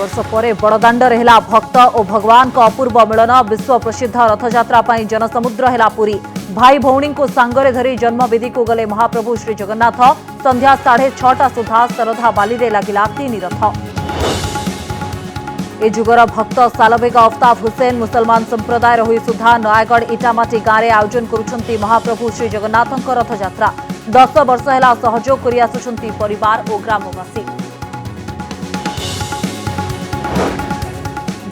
वर्ष पर बड़दाण्डरे हेला भक्त और भगवान का अपूर्व मिलन। विश्व प्रसिद्ध रथयात्रा पर जनसमुद्र हेला पुरी। भाई भौणी को सांगरे धरी जन्मवेदी को गले महाप्रभु श्री जगन्नाथ। संध्या 6:30 सुधा शरधा बाली रे लागिला 3 रथ। ए जुगर भक्त सालबेग अफ्ताब हुसैन मुसलमान संप्रदाय हुई सुधा नयागढ़ इटामाटी गाँव में आयोजन करुछंती महाप्रभु श्री जगन्नाथ रथयात्रा। 10 वर्ष हेला सहयोग करि आसुछंती परिवार और ग्रामवासी।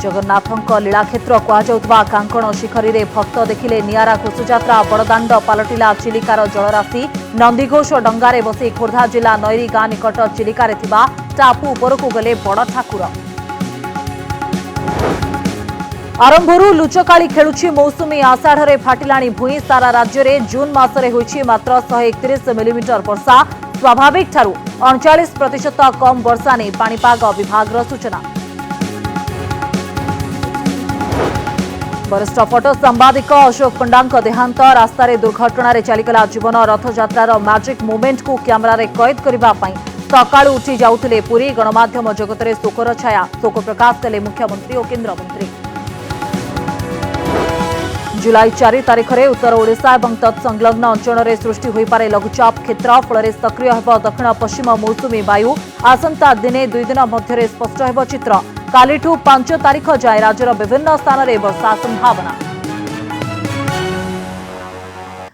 जगन्नाथ लीलाक्षेत्र कहुवा कांकण शिखरी रे भक्त देखिले नियारा घोषयात्रा। बड़दाण्ड पलटिला चिलिकार जलराशि। नंदीघोष डंगारे बसी खोर्धा जिला नईरी गाँ निकट चिलिकारे थिबा टापू उपरकू गले बड़ ठाकुर। आरंभरू लुचकाली खेलुछि मौसुमी। आषाढ़े फाटिलाणी भूई। सारा राज्य में जून मासरे होइछि मात्र 131 मिलीमीटर वर्षा। स्वाभाविक ठारू 39% कम वर्षा नहीं पाणीपाग विभाग सूचना। वरिष्ठ फोटो सांबादिक अशोक पंडा देहांत। रास्तार दुर्घटन चलीगला जीवन। रथयात्रार मैजिक मोमेंट को कैमेरा रे कैद करने सकाळू उठी जाउथिले पुरी। गणमाध्यम जगत में शोकर छाया। शोक प्रकाश कले मुख्यमंत्री और केन्द्रमंत्री। जुलाई 4 तारिख में उत्तर ओडिशा और तत्संलग्न अंचल में सृष्टि हो पारे लघुचाप क्षेत्र। फल सक्रिय हो दक्षिण पश्चिम मौसुमी वायु। आसंता दिने 2 दिन मध्य स्पष्ट हो चित्र। कालीठू 5 तारिख जाए राज्यर विभिन्न स्थान में वर्षा संभावना।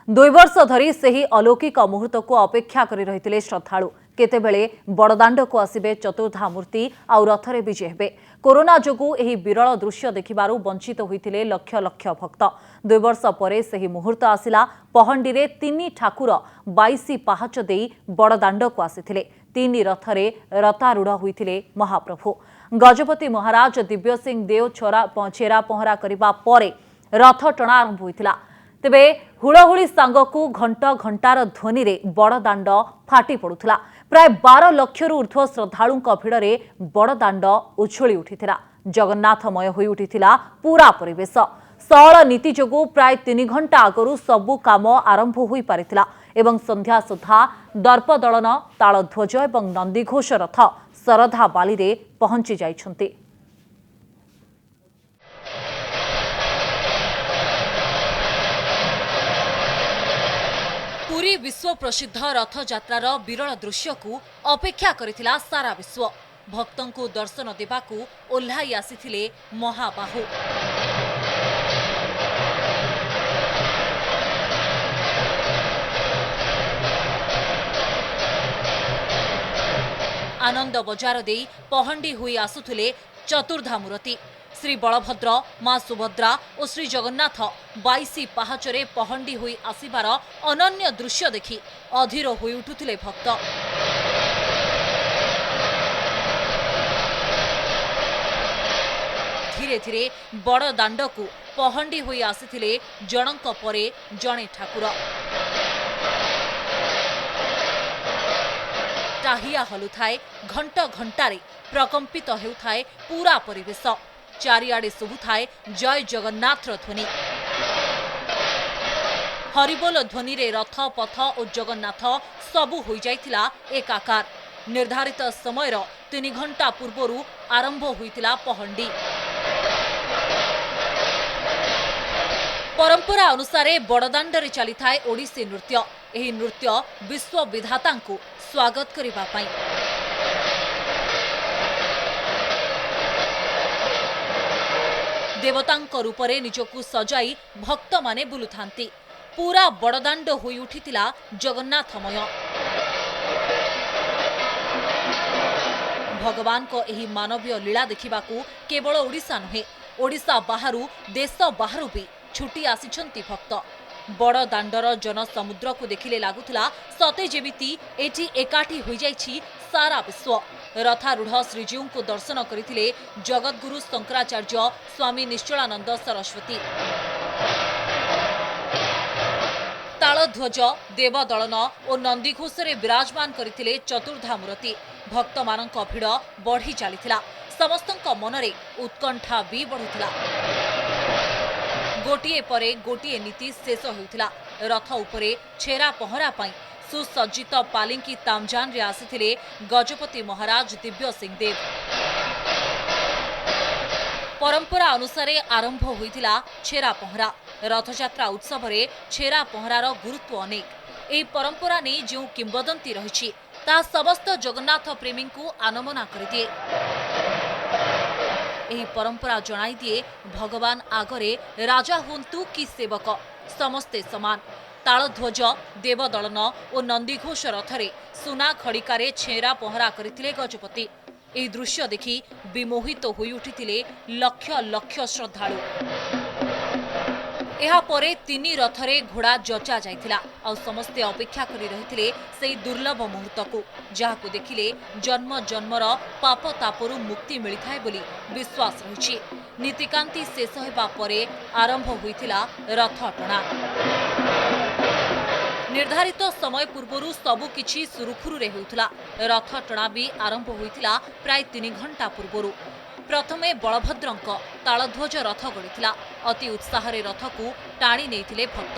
2 वर्ष धरी सही अलौकिक मुहूर्त को अपेक्षा करी रहिथिले श्रद्धालु। केतेबेले बड़दाण्ड को आसिबे चतुर्धा मूर्ति आउ रथरे विजे हेबे। कोरोना जोगु एही विरल दृश्य देखिबारु वंचित होइथिले लक्ष लक्ष भक्त। 2 वर्ष परे सही मुहूर्त आसिला। पहंडी रे 3 ठाकुर 22 पाहाच देई बड़दाण्ड को आसिथिले। 3 रथरे रथारूढ़ होइथिले महाप्रभु। गजपति महाराज दिव्य सिंह देव छेरा पहरा करिबा परे रथ टणा आरंभ होइथिला। तेबे हुड़हुड़ी सांगकू घंट घंटार ध्वनि रे बड़दाण्ड फाटी पड़ुथिला। प्राय 12 लक्षरू ऊर्ध्व श्रद्धालुंक भिड़रे बड़दाण्ड उछुली उठिथिला। जगन्नाथमय होई उठिथिला पूरा परिवेश। सहल नीति जोगु प्राय 3 घंटा आगरू सबु काम आरंभ होई पारिथिला एवं संध्या सुधा दर्पदलन तालध्वज एवं नंदीघोष रथ शरधा बाली रे पहुंची जाइछंती। पुरी विश्व प्रसिद्ध रथयात्रार विरल दृश्य को अपेक्षा करिथिला सारा विश्व। भक्तों को दर्शन देबाकू ओह्लाई आसिथिले महाबाहु। आनंद बजार देई पहंडी हुई आसुथिले चतुर्धा मूर्ति। श्री बलभद्र मां सुभद्रा और श्री जगन्नाथ 22 पाहाचरे पहंडी हुई आसिबार अनन्य दृश्य देखि अधीर होई उठुथिले भक्त। धीरे धीरे बड़ दाण्ड को पहंडी हुई आसिथिले जनक परे जणे ठाकुर। टाहिया हलुथाए घंट घंटारे प्रकंपित हेउथाए पूरा परिवेश। चारिआडे शुभुथाए जय जगन्नाथ ध्वनि। हरिबोल ध्वनि रे रथ पथ और जगन्नाथ सबु होई जाइथिला एकाकार। निर्धारित समय 3 घंटा पूर्वरु आरंभ होइतिला पहंडी। परंपरा अनुसार बड़दाण्डरे चली थाए ओडिसी नृत्य। एही नृत्य विश्व विधातांकु स्वागत करिबा पई। देवतांक रूपरे निजकु सजाई भक्त माने बुलुथांती। पूरा बड़दाण्ड होई उठितिला जगन्नाथमय। भगवान को एही मानवीय लीला देखिबाकू केवल ओडिशा नुहे ओडिशा बाहरु देश बाहरु भी छुटी आसिछंती भक्त। बड़ दाण्डर जनसमुद्र को देखिले लागुथिला सते जेमिति एठी एकाठी होई जाइछि सारा विश्व। रथारूढ़ श्रीजीव को दर्शन करथिले जगद्गुरु शंकराचार्य स्वामी निश्चलानंद सरस्वती। तालध्वज देवदलन और नंदीघोष विराजमान करथिले चतुर्धा मूर्ति। भक्त मानक भिड़ बढ़ी चलीथिला। समस्तक मनरे उत्कंठा भी बढ़ुथिला। गोटिए परे गोटिए नीति शेष होउथिला। रथ उपरे छेरा पहरा पाई सुसज्जित पालिंकी तामजान रे आसिथिले गजपति महाराज दिव्य सिंह देव। परंपरा अनुसार आरंभ होइतिला छेरा पहरा। रथयात्रा उत्सव रे छेरा पहरार गुरुत्व अनेक। एही परंपरा ने जो किंबदंती रही ता समस्त जगन्नाथ प्रेमी को आनमना करदिए। एही परंपरा जणाई दिए भगवान आगरे राजा हुंतु कि सेवक समस्ते समान। तालध्वज देवदलन और नंदीघोष रथरे सुना खड़िकारे छेरा पहरा करथिले गजपति। एही दृश्य देखि विमोहित होई उठिथिले लक्ष लक्ष श्रद्धालु। एहा परे तीनी रथरे घोड़ा जचा जाइथिला आ समस्ते अपेक्षा करि रहिथिले सेही दुर्लभ मुहूर्त को जहाको देखिले जन्म जन्मर पाप तापरु मुक्ति मिलिथाय बोली विश्वास रहिछि। नीतिकांति शेष हेबा परे आरंभ होइथिला रथ टणा। निर्धारित समय पूर्वरु सबु किछि सुरुखुरु होउथिला। रथ टणा भी आरंभ होइथिला प्राय 3 घंटा पूर्वरु। प्रथमे बलभद्रंक तालध्वज रथ गड़िथिला। अति उत्साह रथ को टाणी नेइथिले भक्त।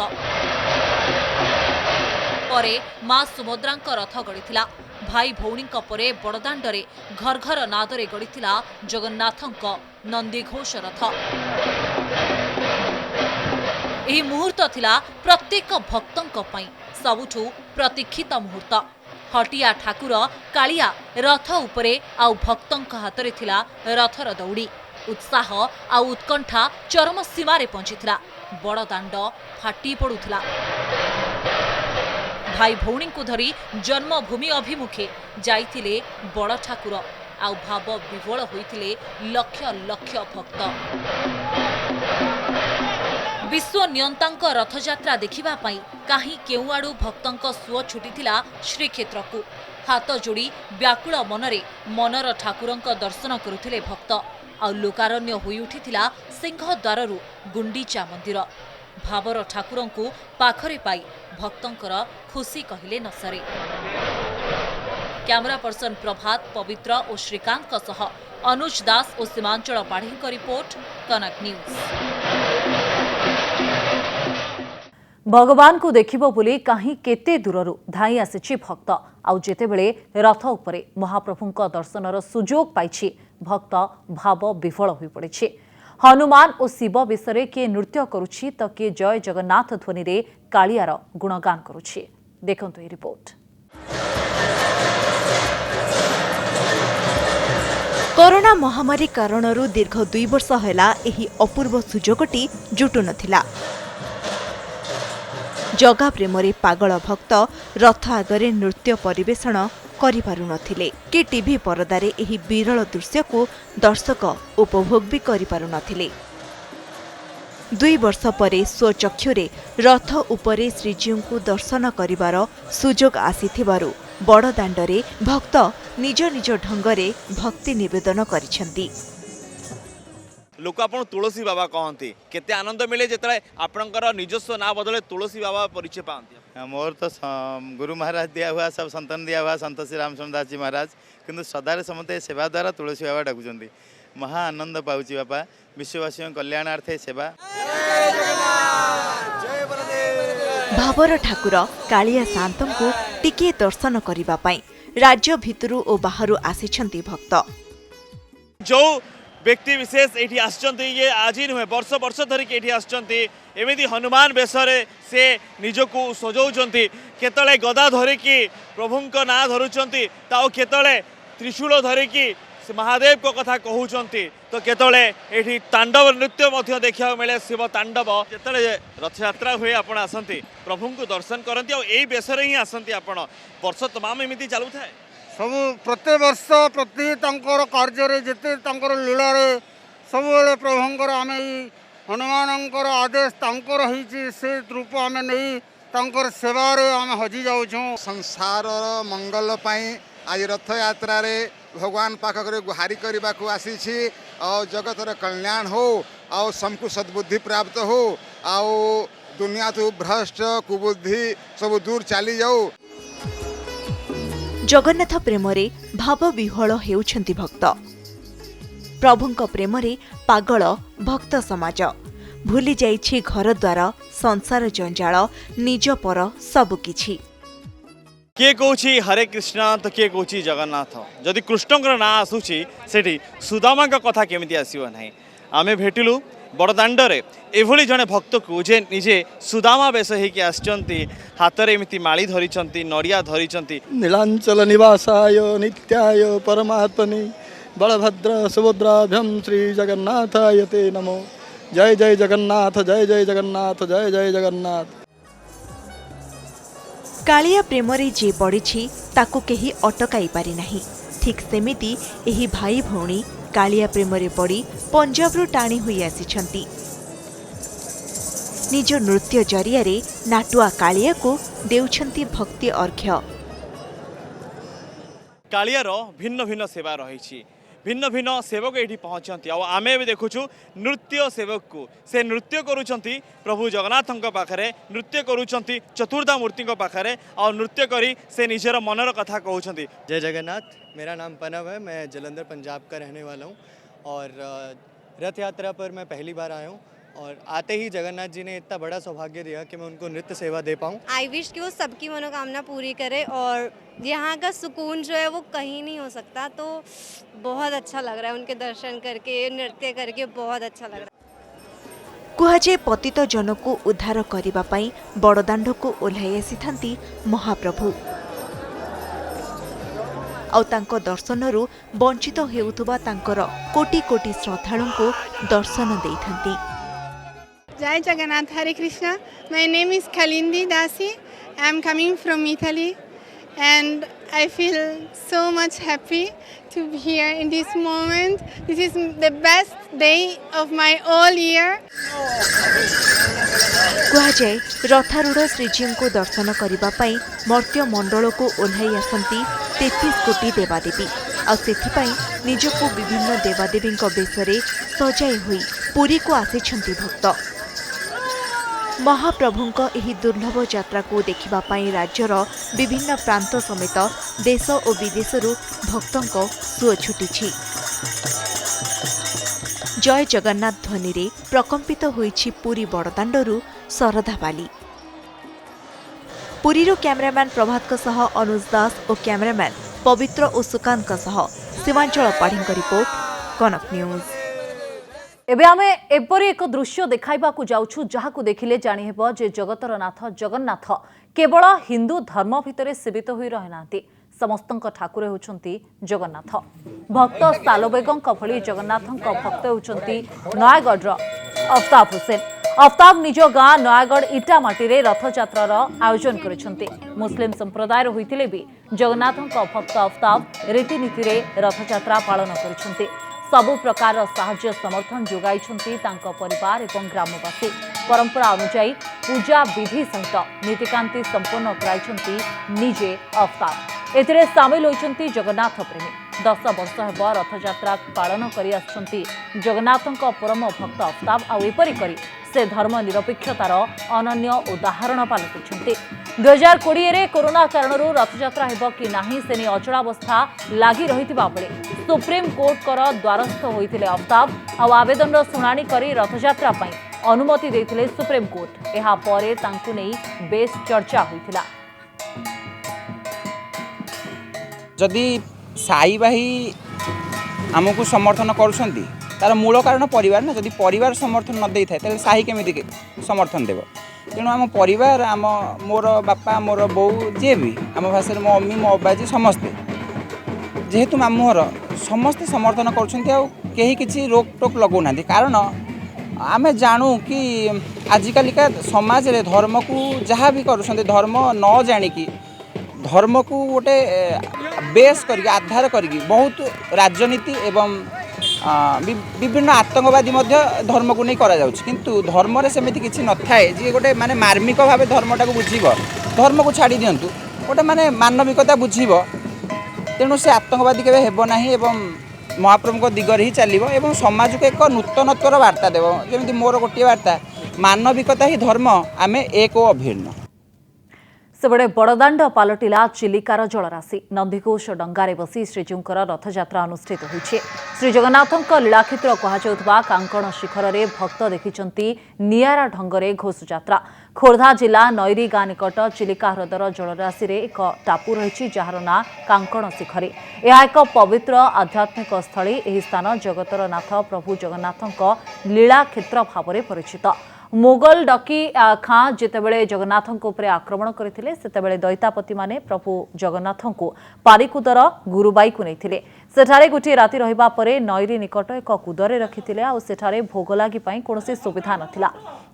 परे मां सुभद्रांक रथ गड़िथिला। भाई भौणींक परे बड़दाण्डरे घर घर नादरे गड़िथिला जगन्नाथंक नंदीघोष रथ। एही मुहूर्त थिला प्रत्येक भक्तंक पई सबुठु प्रतीक्षित मुहूर्त। हटिया ठाकुर कालिया रथ उपरे आउ भक्तंक हातरे थिला रथर दौड़ी। उत्साह आउ उत्कंठा चरम सीमारे पहुंचीथिला। बड़दाण्ड फाटी पड़ुथिला। भाई भौणी को धरी जन्मभूमि अभिमुखे जाइथिले बड़ ठाकुर आउ भाव विह्वल होइथिले लक्ष लक्ष भक्त। विश्व नियंतांक रथयात्रा देखिबा पई काहीं केउ आडू भक्तंक सुओ छुटीथिला श्रीक्षेत्र को। हाथ जोड़ी व्याकुल मनरे मनर ठाकुरंक दर्शन करुथिले भक्त। आ लोकारण्य होई उठिथिला सिंहद्वाररु गुंडीचा मंदिर। भावर ठाकुरंकु पाखरे पाई भक्तंकर खुशी कहिले न सरे। कैमरा पर्सन प्रभात पवित्र और श्रीकांत सह अनुज दास और सीमांचल पाढ़ी रिपोर्ट कनक न्यूज। भगवान को देखिबो बोली कहीं केते दूररू धाई आसीछि भक्त। आउ जेतेबेले रथ उपरे महाप्रभुंक दर्शनर सुजोग पाइछि भक्त भाव विफल होई पड़िछि। हनुमान और शिव विषय किए नृत्य करुछि तो किए जय जगन्नाथ ध्वनि रे कालियार गुणगान करुछि। देखंतु ए रिपोर्ट। कोरोना महामारी कारणरू दीर्घ 2 वर्ष हैला एही अपूर्व सुजोगटी जुटु नथिला। जगा प्रेमरे पागल भक्त रथ आगरे नृत्य परिवेषण करि पारु नथिले कि टीवी परदारे एही विरल दृश्य को दर्शक उपभोग भी करि पारु नथिले। 2 वर्ष परे स्वचक्षुरे रथ उपरे श्रीजीव को दर्शन करिवार सुजोग आसीथिबारु बड़दाण्डरे भक्त निज निज ढंगरे भक्ति निवेदन करिसेंती। लोक आपन तुलसी बाबा कहती केते आनंद मिले जेतले आपनकर निजस्व ना बदले तुलसी बाबा परिचय पाती। मोर तो गुरु महाराज दिया हुआ सब संतान दिया हुआ संत श्री रामचंद्र दास जी महाराज किंतु सदारे समते सेवा द्वारा तुलसी बाबा डाकुचंदी। महा आनंद पाउची बापा विश्ववासी कल्याणार्थे सेवा। भावर ठाकुर कालिया शांतम को टिके दर्शन करिबा पई राज्य भितरु और बाहरु आसिछंती भक्त। जो व्यक्ति विशेष ये आसचंती ये आज ही नुहे वर्ष वर्ष धरिक ये आसचंती एमिति हनुमान बेशरे से निजको सजाउचंती। केतले गदा धरिकी प्रभुंक ना धरुचंती ताओ केतले त्रिशूल धरिकी महादेव को कथा कहउचंती तो केतले एठी तांडव नृत्य मध्य देखा मिले शिव तांडव। जेतले रथयात्रा हुए आपण आसंती प्रभुंक दर्शन करंती और एई बेशरे ही आसंती आपण वर्ष तमाम एमिति चालू थाए। सब प्रत्येक वर्ष प्रति कार्य जिते लीला सब प्रभुंर आम हनुमानंकर आदेश से रूप आम नहीं सेवार आम हजि जाऊँ। संसार मंगल पाई आज रथ यात्रा रे भगवान पाखक गुहारी करने को आसी और जगतर कल्याण हो और सबको सद्बुद्धि प्राप्त हो और दुनिया तो भ्रष्ट कुबुद्धि सब दूर चली जाऊ। जगन्नाथ प्रेमरे भाव विह्वल हेउछंती भक्त। प्रभुंक प्रेमरे पागल भक्त समाज भूली जाइछि घर द्वार संसार जंजाल निज पर सबकिछि। किए कहूँ हरे कृष्ण तो किए कहूँ जगन्नाथ। जदि कृष्णकर ना आसूची सेठी सुदामा कथा केमिति आसीबो नाही। आमे भेटिलु बड़दाण्डरे एभली जड़े भक्त को जे निजे सुदामा बेश होकि आसचंती हाथ में एमती माली धरिचंती नड़िया धरिचंती नीलांचल निवासाय नित्याय परमात्मने बलभद्र सुभद्राभ्यम श्री जगन्नाथाय ते नमो। जय जय जगन्नाथ जय जय जगन्नाथ जय जय जगन्नाथ। कालिया प्रेम रे जे पड़ी ताकू केही अटकाई पारि नाही। ठीक सेमिति एही भाई भौणी कालिया प्रेम रे पड़ी पंजाब रु टाणी हुई आसिछंती। निज नृत्य जरिया रे नाटुआ कालिया को देउछंती भक्ति अर्घ्य। कालियार भिन्न भिन्न सेवा रही भिन्न भिन्न सेवक ये पहुँचती आमे भी देखुचु नृत्य सेवक को से नृत्य करुँच प्रभु जगन्नाथ पाखे नृत्य करुँच चतुर्धा मूर्ति पाखे और नृत्य करी से निजर मनर कथा कहते। जय जगन्नाथ। मेरा नाम पनव है, मैं जलंधर पंजाब का रहने वाला हूँ और रथ यात्रा पर मैं पहली बार आया हूँ और आते ही जगन्नाथ जी ने इतना बड़ा सौभाग्य दिया कि मैं उनको नृत्य सेवा दे पाऊँ। आई विश कि वो सबकी मनोकामना पूरी करे और यहाँ का सुकून जो है वो कहीं नहीं हो सकता। तो बहुत अच्छा लग रहा है उनके दर्शन करके नृत्य करके बहुत अच्छा लग रहा है। कुहाजे पतित जन को उद्धार करिबा पई बड़दाण्ड को ओह्लाई आसिथांती महाप्रभु आउ तांको दर्शनरू वंचित हेउथुबा तांकर कोटि कोटि श्रद्धालु को दर्शन देइथांती। Jai Jagannath, Hare Krishna. My name is Kalindi Dasi. I am coming from Italy and I feel so much happy to be here in this moment. This is the best day of my whole year. कुहाजाए रथारूढ़ श्रीजीव को दर्शन करने मर्त्य मंडल को ओह्लाई आसती 33 कोटी देवादेवी आथिपाई निजको विभिन्न देवादेवी बेशरे सजाई हुई पुरी को आसिछंती भक्त। महाप्रभुंक एही दुर्लभ यात्रा को देखिबापाई राज्यर विभिन्न प्रांत समेत देश और विदेशरू भक्तंक सुओ छुटिछि। जय जगन्नाथ ध्वनि रे प्रकम्पित होइछि पुरी बड़दाण्डरू शरधा बाली। पुरीरू कैमरामैन प्रभात सह अनुज दास और कैमरामैन पवित्र और सुकांत सह शिवांचल पाढ़ी रिपोर्ट कनक न्यूज। एबे आमे एपरी एक दृश्य देखाइबाकू जाउछु जहाकू देखिले जानि हेबो जे जगतर नाथ जगन्नाथ केवल हिंदू धर्म भितरे सीमित होई रहनांती। समस्तंक ठाकुर होउछंती जगन्नाथ। भक्त सालबेगंक भली जगन्नाथंक भक्त होउछंती नयागढ़ अफ्ताब हुसैन। अफ्ताब निज गाँ नयागढ़ इटामाटी रे रथयात्रार आयोजन करिसंती। मुस्लिम संप्रदायर होइतिले भी जगन्नाथंक भक्त अफ्ताब रीतिनीति रे रथयात्रा पालन करिसंती। सबु प्रकार साहाय्य समर्थन जोगाइछंती तांको परिवार एवं ग्रामवासी। परंपरा अनुसार पूजा विधि सहित नीतिकांति संपन्न कराइछंती निजे अफ्ताब। एथिरे सामिल होइछंती जगन्नाथ प्रेमी। 10 वर्ष हेब रथयात्रा पालन करि आछंती जगन्नाथंक परम भक्त अफ्ताब। आ एपरि करी से धर्म निरपेक्षतार अनन्य उदाहरण पालटिछंती। 2020 रे कोरोना कारणरू रथयात्रा हेब कि नाही सेनी अचलावस्था लागि रहितिबा बेले सुप्रीम कोर्ट कर द्वारस्थ होइतिले अफ्ताब। आ आवेदनर शुणाणी करी रथयात्रा पई अनुमति देथिले सुप्रीम कोर्ट। एहा परे तांकु नै बेस चर्चा होइतिला। जदि साई भाई आमको समर्थन करुछंती तार मूल कारण परिवार ना। जदि परिवार समर्थन न देई थाए ताले साही केमिति समर्थन देव। तेणु आम परिवार आम मोर बापा मोर बो जे भी आम भाषा मो मम्मी मो अब्बाजी समस्ते जेहेतु मामुहर समस्ते समर्थन करुछंती। आ केही किछि रोक टोक लगौना कारण आमे जानू कि आजिकालिका समाज रे धर्म को जहाँ भी करुछंती धर्म न जानिकी धर्म को गोटे बेस करके आधार करके बहुत राजनीति एवं विभिन्न आतंकवादी धर्म को नहीं करा जाउछि। किंतु धर्म रे सेमिति किछि न थाए जे गोटे माने मार्मिक भाव धर्मटा को बुझीब धर्म को छाड़ी दियंतु गोटे माने मानविकता बुझीब। तेणु से आतंकवादी केबे हेबो नाही एवं महाप्रभु दिगरे ही चलिबो एवं समाज को एक नूतनत्वर वार्ता देबो। जेमिति मोर गोटे वार्ता मानविकता ही धर्म आमे एक और अभिन्न। सेबड़े बड़दाण्ड पालटिला चिलिकार जलराशि। नंदीघोष डंगारे बसी श्रीजीउंकर रथयात्रा अनुष्ठित होइछे। श्री जगन्नाथंक लीलाक्षेत्र कहुवा कांकण शिखर में भक्त देखिचंती नियारा ढंगरे घोष यात्रा। खोर्धा जिला नईरी गाँ निकट चिलिका ह्रदर जलराशि रे एक टापू रही जार ना कांकण शिखरी। यह एक पवित्र आध्यात्मिक स्थली। एही स्थान जगतर नाथ प्रभु जगन्नाथଙ୍କ लीला क्षेत्र भाव में परिचित। मुगल डकी खां जितेबले जगन्नाथଙ୍କ ଉପରେ आक्रमण करथिले सेतेबले दैतापति माने प्रभु जगन्नाथଙ୍କୁ पारिकुदर गुरुबाईକୁ ନେଇଥିଲେ। सेठारे गोटे राति रहिबा परे नईरी निकट एक कुदरे रखिथिले आ सेठारे भोग लागि पई कोनोसी सुविधा नथिला।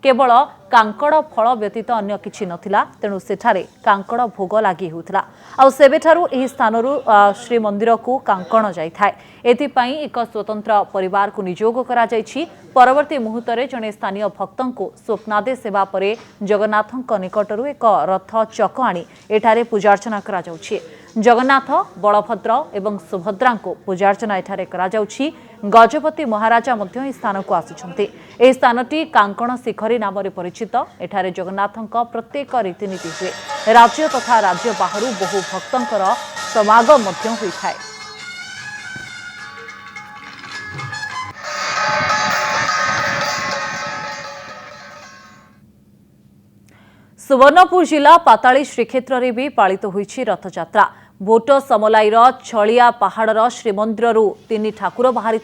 केवल कांकड़ फल व्यतीत अन्य किछि नथिला। तेणु सेठारे कांकड़ भोग लागि हेउथिला आ सेबेठारु एही स्थानरु श्रीमंदिर को कांकण जाइथाय। एथिपाई एक स्वतंत्र परिवार को नियोग करा जायछि। परवर्ती मुहूर्त जड़े स्थानीय भक्तों को स्वप्नादेश सेवा परे जगन्नाथଙ୍କ निकटरू एक रथ चक आनी एठारे पूजार्चना करा जाउछि। जगन्नाथ बलभद्र एवं सुभद्रा को पूजार्चना एठारे करा जाउछि। गजपति महाराजा मध्य एही स्थान को आसिछन्ते। एही स्थानटी कांकण शिखरी नाम रे परिचित। एठारे जगन्नाथଙ୍କ प्रत्येक रीतिनीति हुए। राज्य तथा राज्य बाहरु बहु भक्तंकर समागम मध्य होइथाय। सुवर्णपुर जिला पाताली श्रीक्षेत्र में भी पालित होइछि रथयात्रा। भोट समलाईर छलिया पहाड़र श्रीमंदिर तीन ठाकुर बाहरी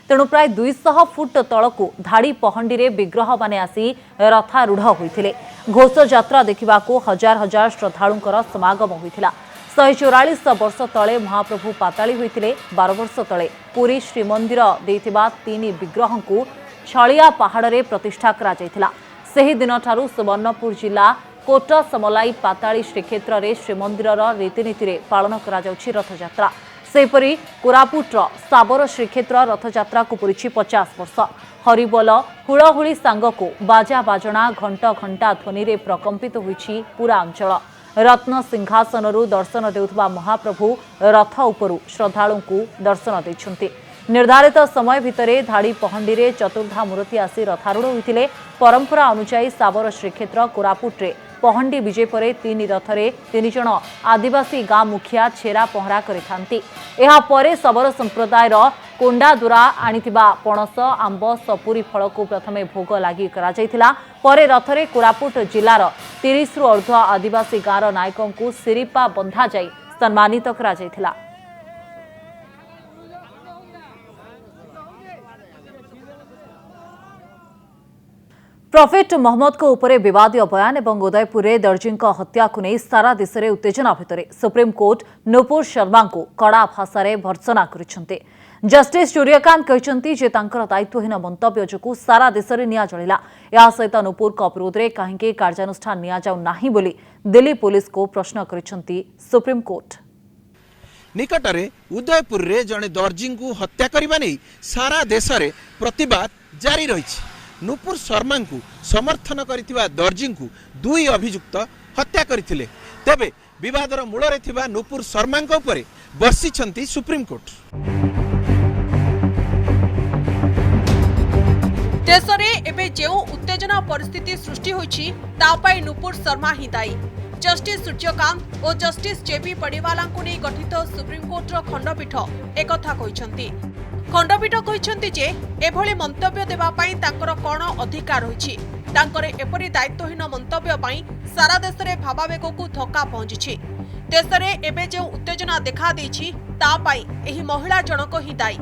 तेणु प्राय 200 फुट तलकू धाड़ी पहंडी रे विग्रह माने आसी रथारूढ़ होइथिले। घोष यात्रा देखा हजार हजार श्रद्धालुंकर समागम होइथिला। 144 वर्ष तले महाप्रभु पाताली होइथिले। 12 वर्ष तले पुरी श्रीमंदिर देइथिबा तीन विग्रह को छलिया पहाड़ रे प्रतिष्ठा करा जायथिला। सेही दिन ठारू सुवर्णपुर जिला कोट समलाई पाताली श्रीक्षेत्र में श्रीमंदिर रीतिनीति रे पालन करा जाउछि रथयात्रा। सेहीपरि कोरापुटर साबर श्रीक्षेत्र रथयात्रा को पूरी 50 वर्ष। हरिबोल हुलहुली सांगको बाजा बाजणा घंट घंटा ध्वनि रे प्रकंपित होइछि पूरा अंचल। रत्न सिंहासनरू दर्शन देउथबा महाप्रभु रथ उपरू श्रद्धालुं को दर्शन दैछन्ति। निर्धारित समय भितरे धाड़ी पहंडी रे चतुर्धा मूर्ति आसी रथारूढ़ होइथिले। परंपरा अनुसार साबर श्रीक्षेत्र कोरापुटे पहंडी विजय पर तीन रथरे 3 जण आदिवासी गाँ मुखिया छेरा पहरा करिथांती। एहा परे साबर संप्रदायर कोंडा दुरा आनिथिबा पणस आंब सपुरी फल को प्रथमे भोग लागि करा जायथिला। परे रथरे कोरापुट जिल्लार 30 रु ऊर्ध्व आदिवासी गाँर नायकों को सिरिपा बंधा जाई सम्मानित करा जायथिला। प्रफेट मोहम्मद को उपरे विवादीय बयान एवं उदयपुर में दर्जी हत्या को नहीं सारा देश में उत्तेजना भितर सुप्रीमकोर्ट नुपुर शर्मा को कड़ा भाषा भर्त्सना कर। जस्टिस सूर्यकांत कहते जे तांकर दायित्वहीन मंतव्य जो सारा देश में निया जलिला। या सहित नुपुर विरोध में कहीं कार्यानुष्ठान निया जाऊ नाही बोली दिल्ली पुलिस को प्रश्न कर सुप्रीमकोर्ट। निकटरे उदयपुर रे जड़े दर्जी को हत्या करने नहीं सारा देश में प्रतिवाद जारी रही। नुपुर शर्मा को समर्थन करिथिबा दर्जी को 2 अभियुक्त हत्या करथिले। तेबे विवादर मूल रे थिबा नुपुर शर्मा उपरे बर्षिछंती सुप्रीमकोर्ट। देश में एबे जेउ उत्तेजना परिस्थिति सृष्टि होइछि ता पई नुपुर शर्मा ही दायी। जस्टिस सूर्यकांत और जस्टिस जेबी पडिवाला को नहीं गठित सुप्रीमकोर्टर खंडपीठ एकथा कहिसंती। खंडपीठ कहते जे एभली मंतव्य देवा पाई तांकर कौन अधिकार रही। तांकर एपरी दायित्वहीन मंतव्य पाई सारा देश में भावावेग को धक्का पहुंची। देश में एबे जो उत्तेजना देखा देछि ता पाई एही महिला जनक ही दायी।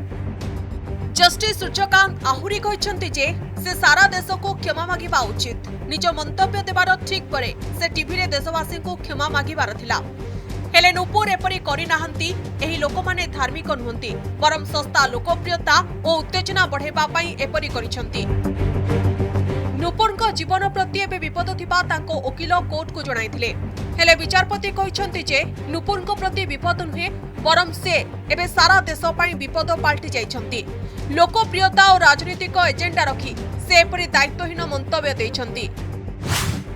जस्टिस सूर्यकांत आहुरी कहते जे से सारा देश को क्षमा मागिबा उचित। निज मंतव्य देवार ठीक परे से टीवी रे देशवासी को क्षमा मागिबार थिला। हेले नुपुर एपरी करि नाहंती। एही लोकमाने धार्मिक नुहंती बरम सस्ता लोकप्रियता और उत्तेजना बढ़ेबा पाई एपरी करिसंती। नुपुरଙ୍କ जीवन प्रति एबे विपद थिबा तांको वकील कोर्ट को जणाइथिले। हेले विचारपति कहिसंती जे नुपुरଙ୍କ प्रति विपद नुहे बरम से एबे सारा देश पाई विपद पाल्टी जाइछंती। लोकप्रियता और राजनीतिक एजेंडा रखी से एपरी दायित्वहीन मंतव्य दैछंती।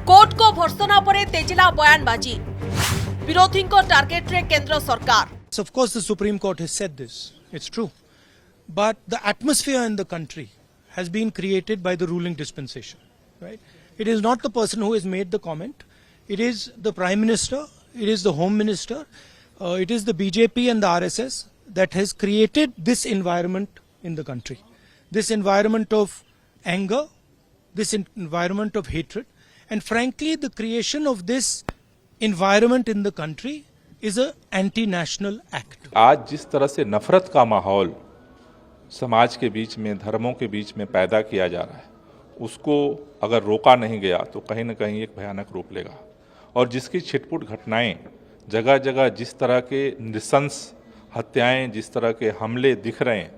कोर्ट को भर्त्सना परे तेजिला बयानबाजी। विरोधी को टारगेट रे केंद्र सरकार। Of course the Supreme Court has said this, it's true, but the atmosphere in the country has been created by the ruling dispensation, right? It is not the person who has made the comment, it is the Prime Minister, it is the Home Minister, it is the BJP and the RSS that has created this environment in the country. This environment of anger, this environment of hatred, And frankly, the creation of this environment in the country is a anti-national act. आज जिस तरह से नफरत का माहौल समाज के बीच में, धर्मों के बीच में पैदा किया जा रहा है, उसको अगर रोका नहीं गया तो कहीं न कहीं एक भयानक रूप लेगा। और जिसकी छिटपुट घटनाएं जगह जगह जिस तरह के नृशंस हत्याएं, जिस तरह के हमले दिख रहे हैं,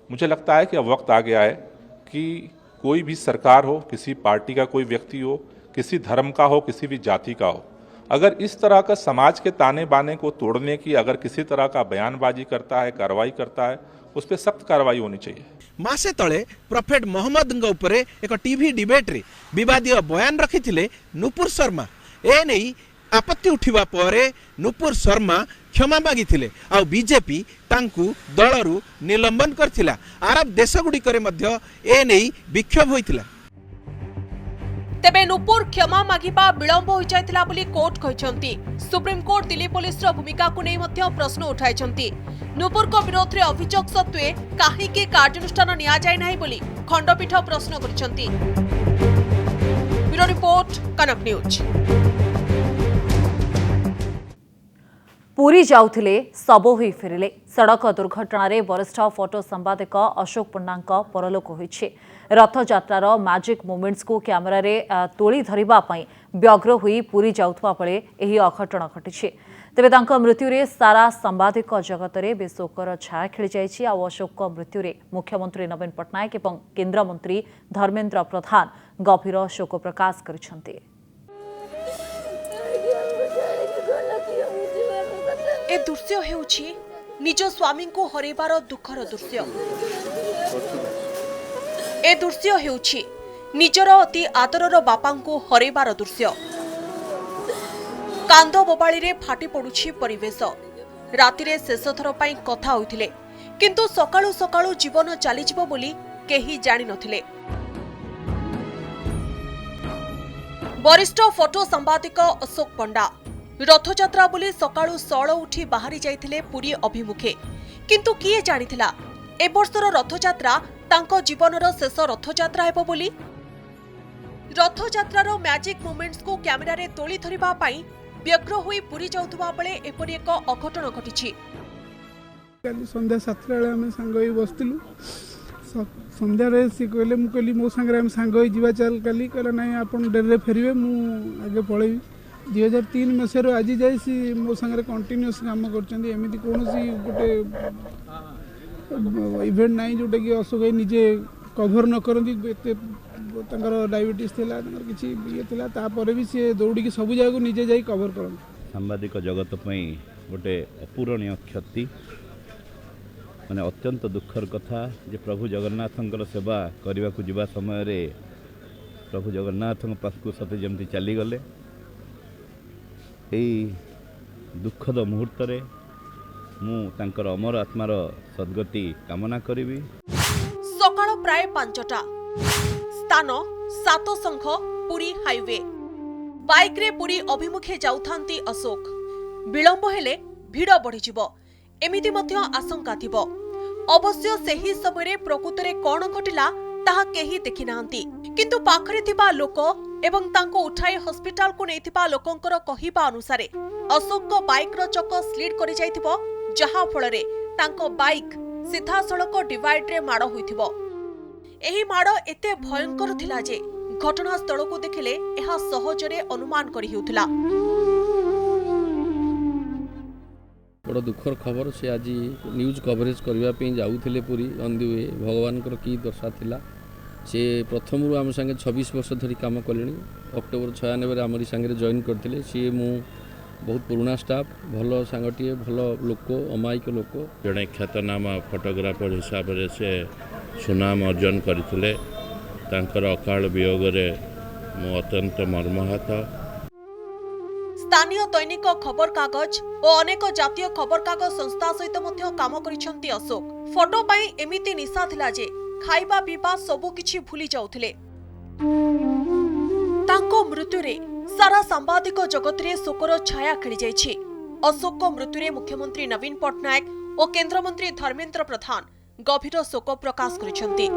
मुझे लगता है कि अब वक्त आ गया है कि कोई भी सरकार हो, किसी पार्टी का कोई व्यक्ति हो, किसी धर्म का हो, किसी भी जाति का हो, अगर इस तरह का समाज के ताने बाने को तोड़ने की अगर किसी तरह का बयानबाजी करता है, कार्रवाई करता है, उस पर सख्त कार्रवाई होनी चाहिए। मासे तले प्रोफेट मोहम्मद उपरे एक टीवी डिबेट रे विवादीय बयान रखिथिले नुपुर शर्मा। ए नहीं आपत्ति उठिबा परे नुपुर शर्मा क्षमा मागिथिले आ बीजेपी तांकु दलरू निलंबन करथिला। अरब देश गुडिकरे मध्य ए नहीं विक्षोभ होइथिला। तेबे नुपुर क्षमा मागिबा विलंब हो जायतिला बोली कोर्ट कहछंती। सुप्रीम कोर्ट दिल्ली पुलिस रो भूमिका को नै मध्य प्रश्न उठाइछंती। नुपुर को विरोध रे अभियोग सत्वे काहे के कार्यानुष्ठान निया जाय नाही बोली खंडपीठ प्रश्न करछंती। ब्यूरो रिपोर्ट, कनक न्यूज। पुरी जाउथिले सब होई फेरिले। सड़क दुर्घटना रे वरिष्ठ फोटो संपादक अशोक पण्डा परलोक होइछे। रथयात्रार मैजिक मोमेंट्स को कैमेरा रे तोली धरिबा पई व्यग्र हुई पुरी जाउथवा बेले एही अघटन घटिछे। तेबे तांको मृत्यु रे सारा संवादिक जगत रे बेशोकर छाया खेली जाइछि। आ अशोक मृत्यु रे मुख्यमंत्री नवीन पट्टनायक एवं केंद्र मंत्री धर्मेंद्र प्रधान गभीर शोक प्रकाश करिसंती। ए दृश्य हेउछि निज स्वामी को हरेबार दुखर दृश्य। ए दृश्य हेउछि निजर अति आदरर बापा को हरेबार दृश्य। कांद बोबाळी रे फाटी पडुछि परिवेश। रातिरे शेष थर पई कथा होइथिले, किंतु सकाळु सकाळु जीवन चलीजिबो बोली केही जानि नथिले। वरिष्ठ फोटो संपादक अशोक पण्डा रथयात्रा बोली सकाळु सळ उठी बाहरी जाइथिले पुरी अभिमुखे, किंतु किए जानिथिला ए वर्षर रथयात्रा तांको जीवनर शेष रथयात्रा हेबो बोली। रथयात्रार मैजिक मोमेंट्स को कैमेरा रे तोली धरिबा पई व्यग्र होई पुरी जाउथबा बेले एपरि एक अघटन घटिछि। काली संध्या 7 बेले हम संग होई बसतिलु। संध्या रे सी कहले मु कहली मो संग रे हम संग होई जीवा चल काली कहला नाही आपण डेर रे फेरिबे मु आगे पळेबी। 2003 मसेरो आज जाई सी मो संग रे कंटीन्यूअस काम करचंदी। एमिति कोनोसी गोटे इवेंट नाही जोटे कि अशोक निजे कभर न करंदी। एते तांकर डायबिटीज थिला, तांकर किछि ये थिला, तापर भी से दौड़ी के सब जगह निजे जाई कवर करन। सांबादिक जगत पई गोटे अपूरणीय क्षति, माने अत्यंत दुखर कथा जे प्रभु जगन्नाथंकर सेवा करबा को जीवा समय रे प्रभु जगन्नाथंक पाखु सते जेमति चली गले। एई दुखद मुहूर्त रे मु तांकर अमर आत्मार सद्गति कामना करिवि। सकाळ प्राय 5टा, स्थान सात संघ पुरी हाईवे। बाइक रे पुरी अभिमुखे जाउथांती अशोक। विलंब हेले भिड़ बढ़िजिबो एमिति मध्य आशंका थिबो। अवश्य सेही समय प्रकृत रे कोन घटिला ताहा केही देखि नाहंती, किंतु पाखरे थिबा लोक एवं तांको उठाई हॉस्पिटल को नेथिबा लोकंकर कहिबा अनुसारे अशोक को बाइक रो चक स्लिड करि जाइथिबो, जहा फଳରେ तांको बाइक सीधा सड़क डिवाइड रे माड़ होइथिबो। एही माड़ एते भयंकर थिला जे घटनास्थल को देखिले एहा सहजरे अनुमान करि हेउथिला। बड़ दुखर खबर से आज न्यूज कवरेज करने जाऊे पूरी ऑन दी वे भगवान की दशा थिला। से प्रथम आम संगे 26 वर्ष धरी काम कले। अक्टोबर 96 आमरी सांगे जॉइन करते। सी मु बहुत पुराना स्टाफ, भल सांगटे, भल लोक, अमायिक लोक। जड़े ख्यातनामा फोटोग्राफर हिसाब से सुनाम अर्जन करते। अकाल वियोग मु अत्यंत मर्माहत। स्थानीय दैनिक खबर कागज और अनेक जातीय खबर कागज संस्था सहित मध्य काम करिसंती अशोक। फोटो पाई एमिति निशा थिला जे खाइबा पीबा सबु किछि भूली जाउथिले। तांको मृत्यु रे सारा सांबादिक जगत रे शोकर छाया खेली जाइछि। अशोक को मृत्यु रे मुख्यमंत्री नवीन पट्टनायक और केंद्र मंत्री धर्मेंद्र प्रधान गभीर शोक प्रकाश करिसंती।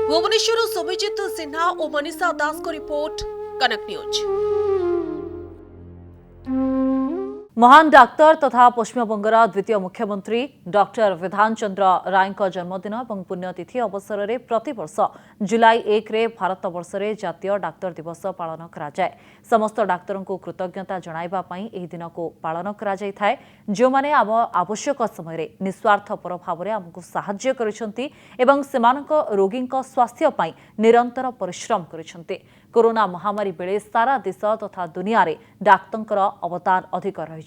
भुवनेश्वर सोमजित सिन्हा और मनीषा दास को रिपोर्ट कनक न्यूज। महान डाक्तर तथा पश्चिमबंगर द्वितीय मुख्यमंत्री डॉक्टर विधान चंद्र राय जन्मदिन और पुण्यतिथि अवसर में प्रतिवर्ष जुलाई 1 रे भारत वर्ष में जातीय डाक्तर दिवस पालन कराए। समस्त डाक्तर को कृतज्ञता जणाइबा पई एही दिन को पालन करा जाय थाए, जो माने आम आवश्यक समय निस्वार्थपर भाव में आमको साहाय्य करिसेंती एवं सेमानक रोगींक स्वास्थ्य पई निरंतर परिश्रम करिसेंती। कोरोना महामारी बेले सारा देश तथा दुनिया रे डाक्तरंकर अवदान अधिक रही।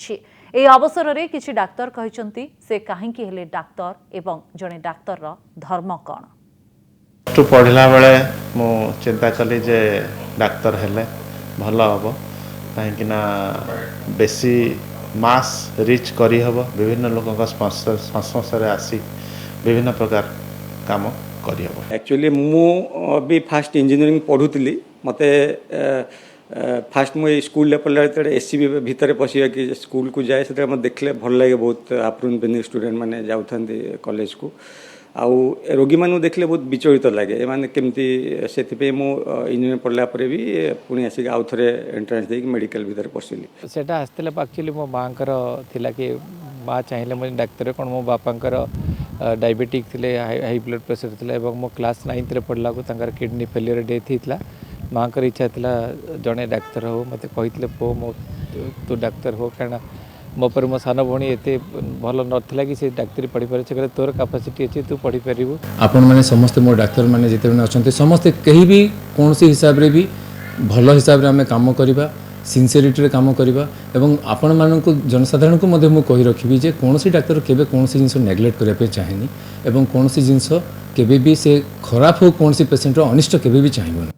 ए अवसर में किछि डाक्तर कहिसेंती से काहेकि हेले डाक्तर एवं जने डाक्तर धर्म कौन। पढ़ला बेले मु चिंता कली जे डाक्तर हेले भल हम कहीं बेसी मास रिच करी हब, विभिन्न लोक संस्पर्श आसी विभिन्न प्रकार काम करी हब। एक्चुअली मु भी फास्ट इंजीनियरिंग पढ़ुली, मते फास्ट मुझे स्कूल लेवल एससीबी भितर पशिया कि स्कूल को जाए से देखले भल लगे, बहुत आफ्टरनून बेनिंग स्टूडेंट मैंने जाऊँ कॉलेज को आउ रोगी मान देखले बहुत विचलित लगे माने केमती से इंजीनियर पढ़ला भी पुणी आसिक आउ थे एंट्रांस देकी मेडिकल भितर पशिली। सेटा आसला एक्चुअली मो माँकर थिला कि माँ चाहिए मुझे डाक्तर कौन मो बापांकर डायबिटिक थिले, हाई ब्लड प्रेशर थिला एवं मो क्लास 9 रे पढ़ला को तंकर किडनी फेलियर डेथ होता। माँकर इच्छा थिला जड़े डाक्तर हो, मत कही पो मो तू डाक्तर हो, कारण मो पर मो सान भणी एत भल नाला कि डाक्तरी पढ़ी पारे, तोर कैपेसिटी अच्छी तू पढ़ी पारू। आपण मैंने समस्ते मो डाक्तर मैंने जिते अच्छा समस्ते कहीं भी कौन सी हिसाब रे भी भल हिसाब रे आम कम करवा, सिंसियरिटी रे काम करवा एवं आपण मानक जनसाधारण को मध्य मु कहि रखिबी जे कौन सी डाक्तर केबे कौन सी जिंस नेग्लेक्ट करबे चाहेनी एवं कौन सी जिंस केबे भी से खराब हो, कौन सी पेशेंट रो अनिष्ट केबे भी चाहिबो।